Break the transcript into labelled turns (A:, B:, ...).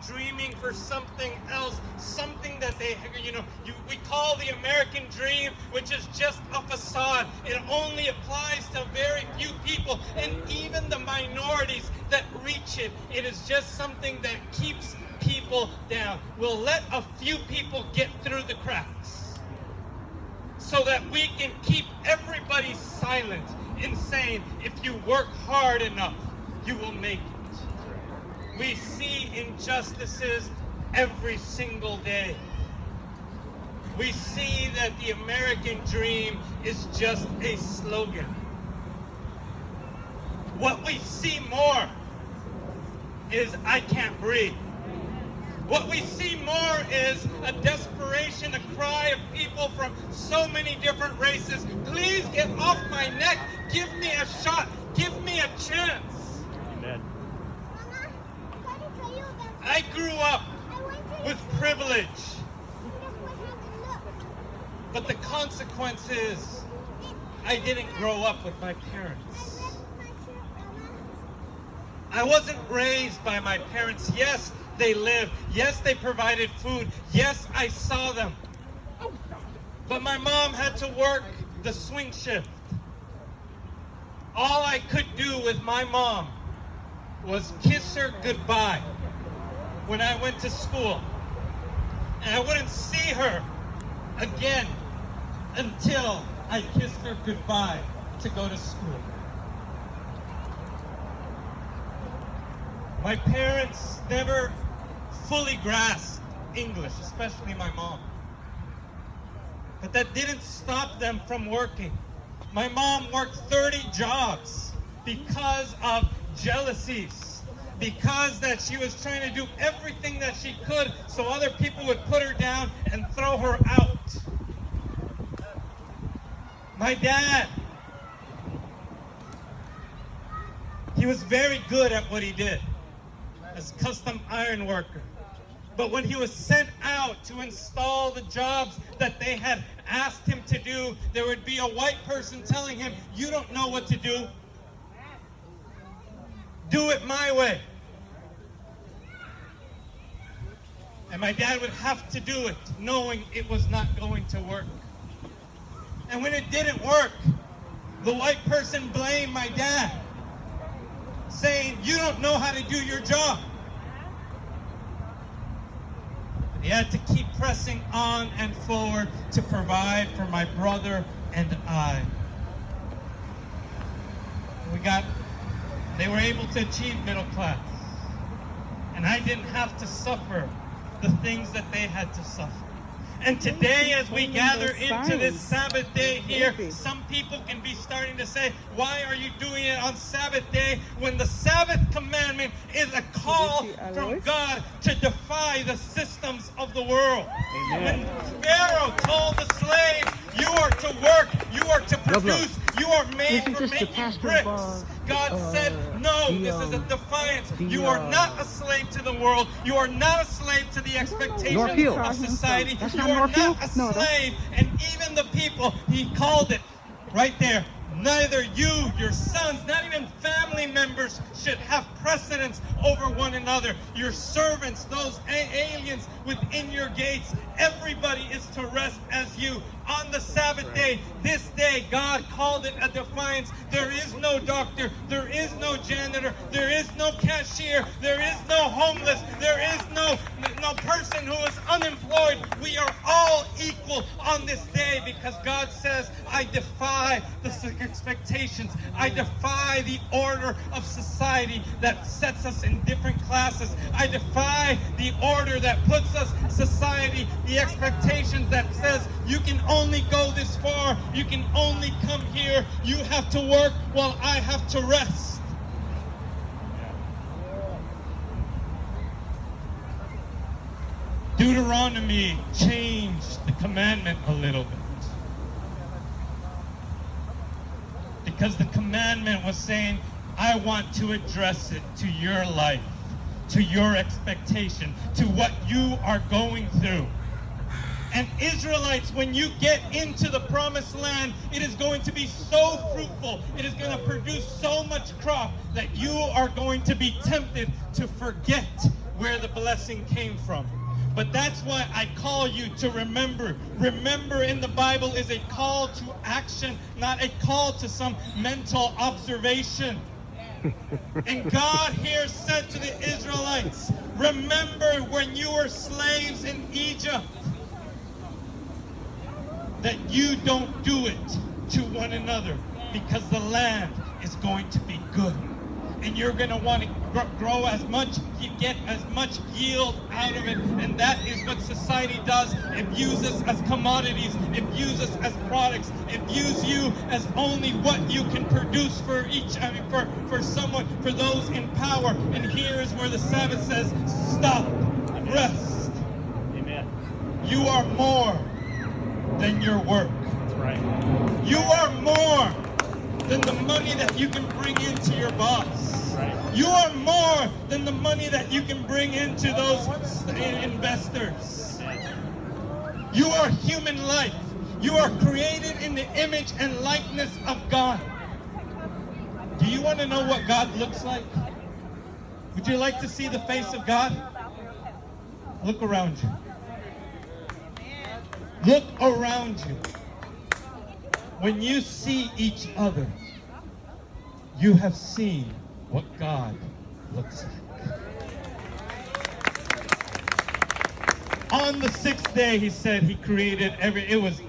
A: dreaming for something else, something that we call the American dream, which is just a facade. It only applies to very few people, and even the minorities that reach it. It is just something that keeps people down. We'll let a few people get through the cracks so that we can keep everybody silent and saying, if you work hard enough, you will make it. We see injustices every single day. We see that the American dream is just a slogan. What we see more is I can't breathe. What we see more is a desperation, a cry of people from so many different races. Please get off my neck. Give me a shot. Give me a chance.
B: Amen.
A: I grew up with privilege. But the consequence is I didn't grow up with my parents. I wasn't raised by my parents. Yes, they lived. Yes, they provided food. Yes, I saw them. But my mom had to work the swing shift. All I could do with my mom was kiss her goodbye when I went to school. And I wouldn't see her again until I kissed her goodbye to go to school. My parents never fully grasped English, especially my mom. But that didn't stop them from working. My mom worked 30 jobs because of jealousies, because that she was trying to do everything that she could so other people would put her down and throw her out. My dad, he was very good at what he did as custom iron worker. But when he was sent out to install the jobs that they had asked him to do, there would be a white person telling him, you don't know what to do. Do it my way. And my dad would have to do it, knowing it was not going to work. And when it didn't work, the white person blamed my dad, saying, you don't know how to do your job. He had to keep pressing on and forward to provide for my brother and I. They were able to achieve middle class. And I didn't have to suffer the things that they had to suffer. And today, as we gather into this Sabbath day here, some people can be starting to say, why are you doing it on Sabbath day when the Sabbath commandment is a call from God to defy the systems of the world? Amen. When Pharaoh told the slaves, you are to work, you are to produce, you are made for making bricks. God said, no, this is a defiance. You are not a slave to the world. You are not a slave to the expectations of society. You are not a slave. And even the people, he called it right there. Neither you, your sons, not even family members should have precedence over one another. Your servants, those aliens within your gates, everybody is to rest as you. On the Sabbath day, this day, God called it a defiance. There is no doctor, there is no janitor, there is no cashier, there is no homeless, there is no person who is unemployed. We are all equal on this day because God says, I defy the expectations. I defy the order of society that sets us in different classes. I defy the order that puts us, society, the expectations that says you can only go this far, you can only come here, you have to work while I have to rest. Deuteronomy changed the commandment a little bit. Because the commandment was saying, I want to address it to your life, to your expectation, to what you are going through. And Israelites, when you get into the promised land, it is going to be so fruitful. It is going to produce so much crop that you are going to be tempted to forget where the blessing came from. But that's why I call you to remember. Remember in the Bible is a call to action, not a call to some mental observation. And God here said to the Israelites, remember when you were slaves in Egypt, that you don't do it to one another, because the land is going to be good. And you're going to want to grow as much, get as much yield out of it. And that is what society does. It views us as commodities. It views us as products. It views you as only what you can produce for for someone, for those in power. And here is where the Sabbath says, stop, rest.
B: Amen.
A: You are more than your work.
B: That's right.
A: You are more than the money that you can bring into your boss.
B: Right.
A: You are more than the money that you can bring into those investors. You are human life. You are created in the image and likeness of God. Do you want to know what God looks like? Would you like to see the face of God? Look around you. Look around you. When you see each other, you have seen what God looks like. On the sixth day, he said he created it was